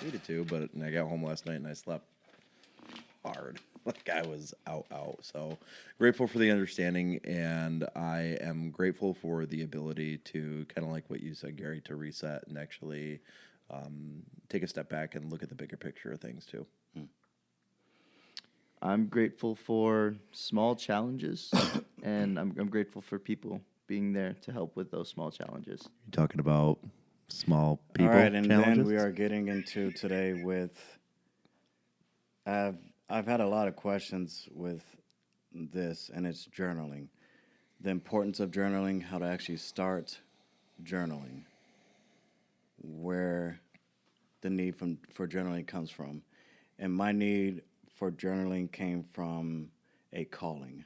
Needed to, but I got home last night and I slept hard. Like I was out. So grateful for the understanding, and I am grateful for the ability to kind of like what you said, Gary, to reset and actually take a step back and look at the bigger picture of things too. I'm grateful for small challenges, and I'm grateful for people being there to help with those small challenges. You talking about small All people right, and challenges? then we are getting into today with. I've had a lot of questions with this, and it's journaling, the importance of journaling, how to actually start journaling, where the need for journaling comes from, and my need for journaling came from a calling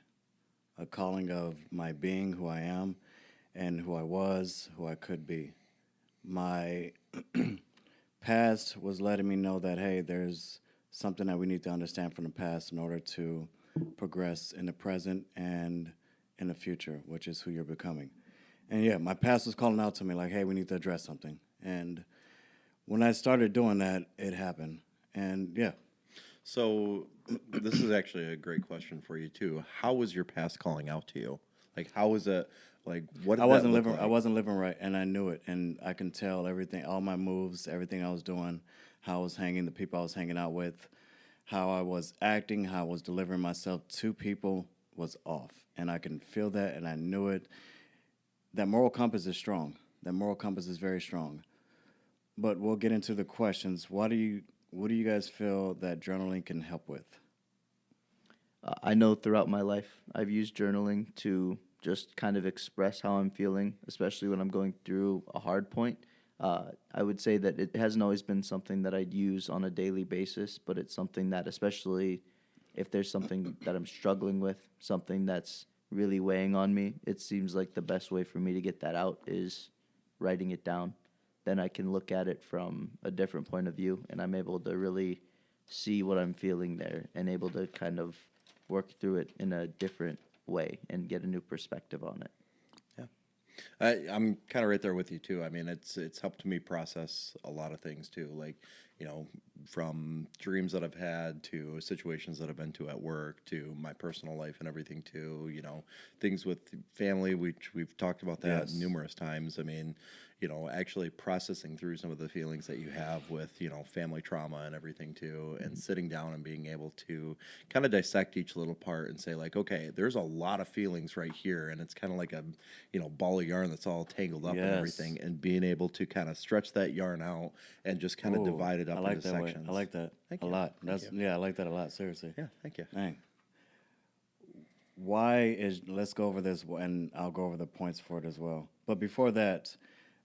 of my being, who I am, and who I was, who I could be. My past was letting me know that, hey, there's something that we need to understand from the past in order to progress in the present and in the future, which is who you're becoming. And yeah, my past was calling out to me like, hey, we need to address something. And when I started doing that, it happened. And yeah. So this is actually a great question for you too. How was your past calling out to you? Like how was it? Like what did I wasn't that look living. like? I wasn't living right, and I knew it. And I can tell everything, all my moves, everything I was doing, how I was hanging, the people I was hanging out with, how I was acting, how I was delivering myself to people was off, and I can feel that, and I knew it. That moral compass is strong. That moral compass is very strong. But we'll get into the questions. What do you guys feel that journaling can help with? I know throughout my life I've used journaling to just kind of express how I'm feeling, especially when I'm going through a hard point. I would say that it hasn't always been something that I'd use on a daily basis, but it's something that, especially if there's something that I'm struggling with, something that's really weighing on me, it seems like the best way for me to get that out is writing it down. Then I can look at it from a different point of view, and I'm able to really see what I'm feeling there and able to kind of work through it in a different way and get a new perspective on it. Yeah. I'm kind of right there with you too. I mean, it's helped me process a lot of things too. Like, from dreams that I've had to situations that I've been to at work to my personal life and everything too. Things with family, which we've talked about that Yes. numerous times. I mean, actually processing through some of the feelings that you have with, family trauma and everything too, and sitting down and being able to kind of dissect each little part and say like, okay, there's a lot of feelings right here, and it's kind of like a, ball of yarn that's all tangled up and Yes. everything, and being able to kind of stretch that yarn out and just kind of Ooh, divide it up I like into that sections. way. I like that Thank a you. lot. Thank That's you. yeah, I like that a lot. Seriously. Yeah, thank you. Dang. Why is let's go over this and I'll go over the points for it as well. But before that,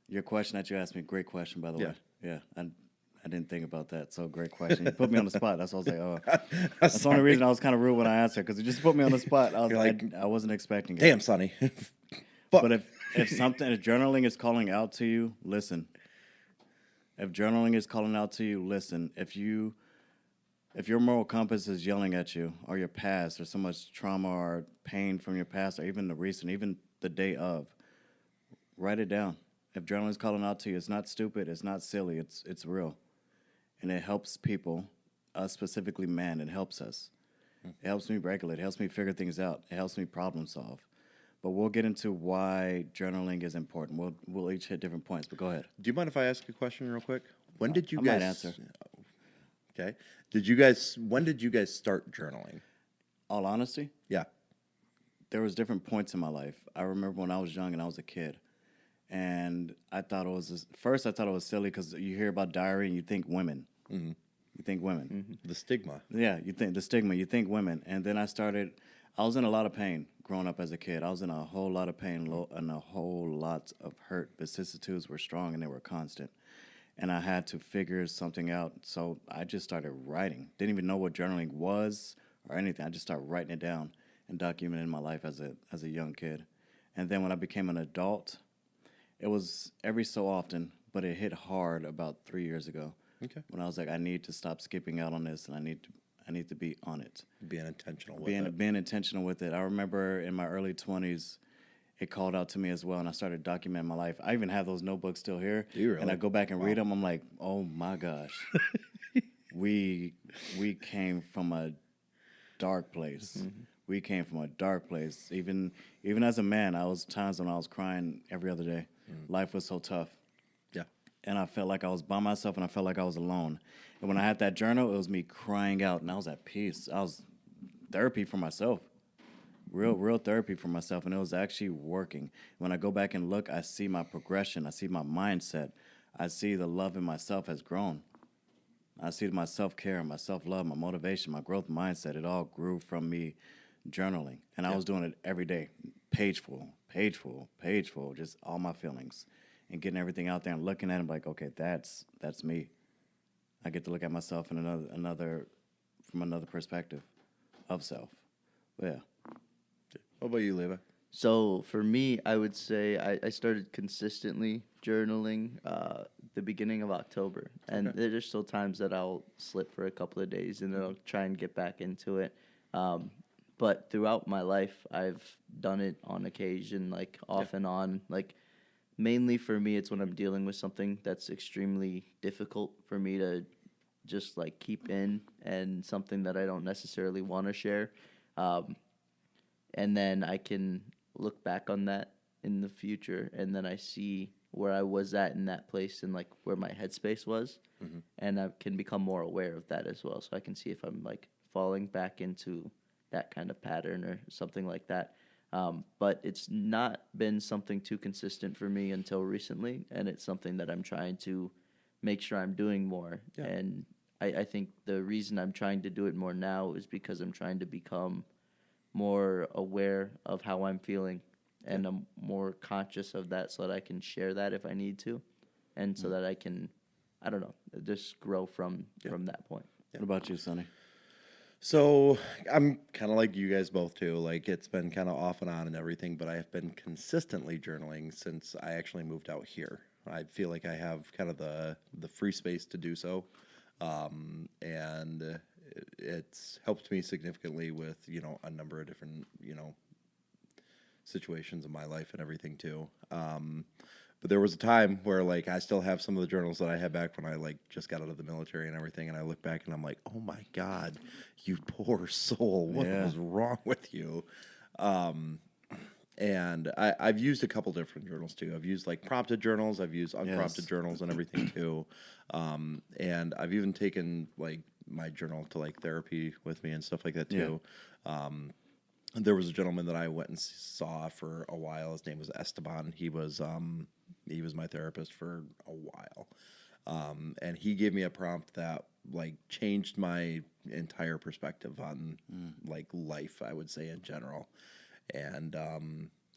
your question that you asked me, great question by the Yeah. way. Yeah, I didn't think about that. So great question. You put me on the spot. That's why I was like, oh, that's the only reason I was kind of rude when I answered because you just put me on the spot. I was You're like, I wasn't expecting it. Damn, Sonny. But if journaling is calling out to you, listen. If journaling is calling out to you, listen. If your moral compass is yelling at you, or your past, or so much trauma or pain from your past, or even the recent, even the day of, write it down. If journaling is calling out to you, it's not stupid, it's not silly, it's real, and it helps people, us specifically, man. It helps us. It helps me regulate. It helps me figure things out. It helps me problem solve. But we'll get into why journaling is important. We'll each hit different points. But go ahead. Do you mind if I ask a question real quick? When did you I guys might answer. Okay. When did you guys start journaling? All honesty, Yeah. there was different points in my life. I remember when I was young and I was a kid, and I thought it was first I thought it was silly because you hear about diary and you think women. Mm-hmm. You think women. The stigma. Yeah, you think the stigma. You think women, and then I was in a lot of pain growing up as a kid. I was in a whole lot of pain and a whole lot of hurt. Vicissitudes were strong and they were constant, and I had to figure something out. So I just started writing. Didn't even know what journaling was or anything. I just started writing it down and documenting my life as a young kid. And then when I became an adult, it was every so often, but it hit hard about 3 years ago. Okay. When I was like, I need to stop skipping out on this, and I need to be on it. Being intentional with it. Being intentional with it. I remember in my early 20s, it called out to me as well, and I started documenting my life. I even have those notebooks still here. Do you really? And I go back and read them. I'm like, oh my gosh, we came from a dark place. We came from a dark place. Even as a man, I was times when I was crying every other day. Life was so tough. Yeah. And I felt like I was by myself, and I felt like I was alone. And when I had that journal, it was me crying out, and I was at peace. I was therapy for myself, real therapy for myself, and it was actually working. When I go back and look, I see my progression. I see my mindset. I see the love in myself has grown. I see my self-care, my self-love, my motivation, my growth mindset. It all grew from me journaling, and I was doing it every day, page full, just all my feelings, and getting everything out there and looking at them like, okay, that's me. I get to look at myself in another from another perspective of self. But yeah. What about you, Levi? So for me, I would say I started consistently journaling the beginning of October. And there's still times that I'll slip for a couple of days and then I'll try and get back into it. But throughout my life, I've done it on occasion, like off and on. Like mainly for me, it's when I'm dealing with something that's extremely difficult for me to just like keep in and something that I don't necessarily want to share. And then I can look back on that in the future, and then I see where I was at in that place and like where my headspace was, and I can become more aware of that as well. So I can see if I'm like falling back into that kind of pattern or something like that. But it's not been something too consistent for me until recently, and it's something that I'm trying to make sure I'm doing more. Yeah. And I think the reason I'm trying to do it more now is because I'm trying to become more aware of how I'm feeling, and I'm more conscious of that so that I can share that if I need to, and so that I can, I don't know, just grow from that point. What about you, Sonny? So I'm kind of like you guys both too. Like it's been kind of off and on and everything, but I have been consistently journaling since I actually moved out here. I feel like I have kind of the free space to do so, and it's helped me significantly with a number of different situations in my life and everything too. But there was a time where like I still have some of the journals that I had back when I like just got out of the military and everything, and I look back and I'm like, oh my God, you poor soul, what was wrong with you? And I've used a couple different journals too. I've used like prompted journals, I've used unprompted journals and everything too. And I've even taken like my journal to like therapy with me and stuff like that too. There was a gentleman that I went and saw for a while. His name was Esteban. He was my therapist for a while. And he gave me a prompt that like changed my entire perspective on like life, I would say in general. And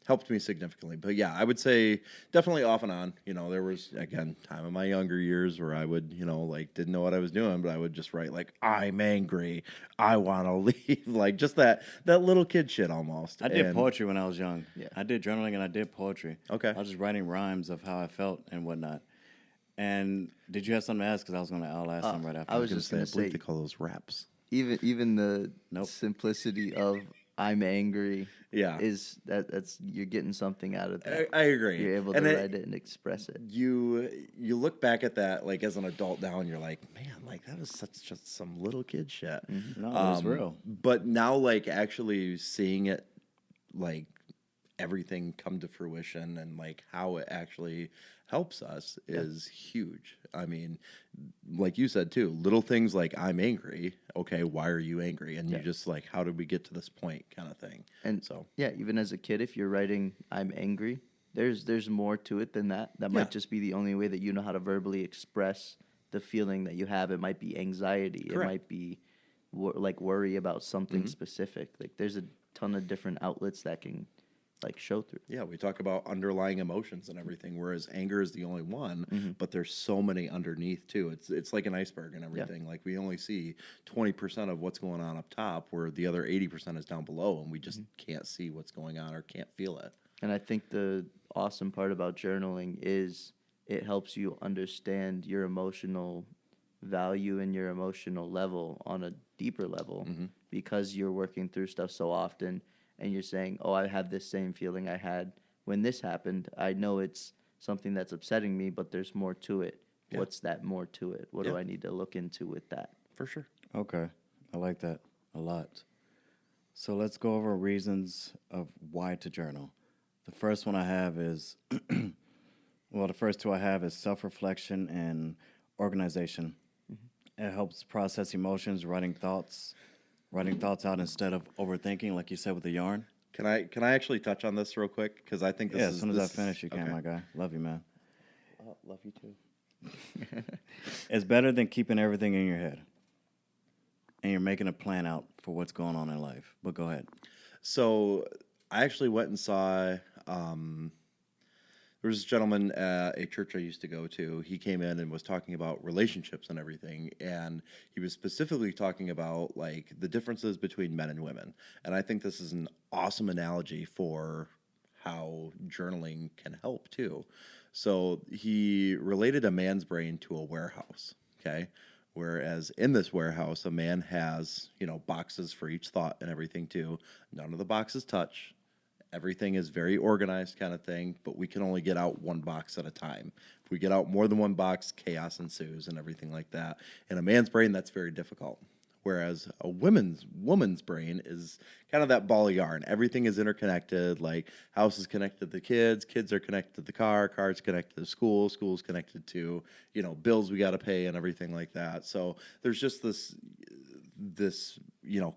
helped me significantly. But yeah, I would say definitely off and on. There was, again, time in my younger years where I would, like didn't know what I was doing, but I would just write like, I'm angry, I want to leave. Like just that little kid shit almost. I did poetry when I was young. Yeah. I did journaling and I did poetry. Okay. I was just writing rhymes of how I felt and whatnot. And did you have something to ask? Because I'll ask them right after. I was just going to I believe say, they call those raps. even the simplicity of I'm angry is that's you're getting something out of that. I agree. You're able to write it and express it. You look back at that like as an adult now and you're like, man, like that was just some little kid shit. No, it was real. But now like actually seeing it like everything come to fruition and like how it actually helps us is huge. I mean, like you said too, little things like I'm angry. Okay, why are you angry? And you just like, how did we get to this point kind of thing. And so even as a kid, if you're writing I'm angry, there's more to it than that. That might just be the only way that you know how to verbally express the feeling that you have. It might be anxiety. Correct. It might be like worry about something specific. Like there's a ton of different outlets that can like show through. Yeah, we talk about underlying emotions and everything, whereas anger is the only one, but there's so many underneath too. It's like an iceberg and everything. Like we only see 20% of what's going on up top, where the other 80% is down below, and we just can't see what's going on or can't feel it. And I think the awesome part about journaling is it helps you understand your emotional value and your emotional level on a deeper level because you're working through stuff so often. And you're saying, oh, I have this same feeling I had when this happened, I know it's something that's upsetting me, but there's more to it. Yeah. What's that more to it? What do I need to look into with that? For sure. Okay. I like that a lot. So let's go over reasons of why to journal. The first one I have is, the first two I have is self-reflection and organization. It helps process emotions, writing thoughts out instead of overthinking, like you said with the yarn. Can I actually touch on this real quick? Because I think this Yeah, is as soon as I this- finish, you can, okay. my guy. Love you, man. Love you too. It's better than keeping everything in your head. And you're making a plan out for what's going on in life. But go ahead. So I actually went and saw. There was this gentleman at a church I used to go to. He came in and was talking about relationships and everything, and he was specifically talking about like the differences between men and women. And I think this is an awesome analogy for how journaling can help too. So he related a man's brain to a warehouse. Okay. Whereas in this warehouse, a man has, boxes for each thought and everything too. None of the boxes touch. Everything is very organized kind of thing, but we can only get out one box at a time. If we get out more than one box, chaos ensues and everything like that. In a man's brain, that's very difficult. Whereas a woman's brain is kind of that ball of yarn. Everything is interconnected. Like house is connected to kids are connected to the car's connected to school's connected to bills we got to pay and everything like that. So there's just this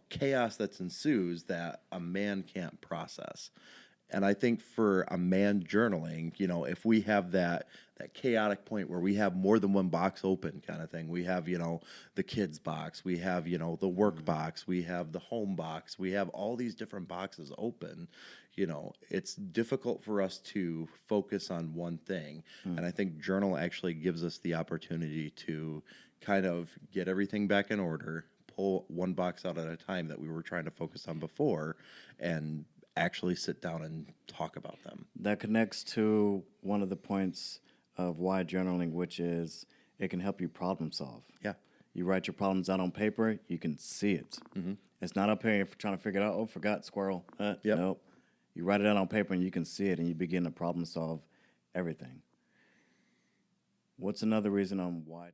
chaos that ensues that a man can't process. And I think for a man journaling, if we have that chaotic point where we have more than one box open kind of thing, we have, the kids box, we have, the work box, we have the home box, we have all these different boxes open, it's difficult for us to focus on one thing. And I think journal actually gives us the opportunity to kind of get everything back in order, pull one box out at a time that we were trying to focus on before, and actually sit down and talk about them. That connects to one of the points of why journaling, which is it can help you problem solve. Yeah. You write your problems out on paper, you can see it. It's not up here trying to figure it out. Oh, forgot squirrel. Yep. Nope. You write it out on paper and you can see it, and you begin to problem solve everything. What's another reason on why?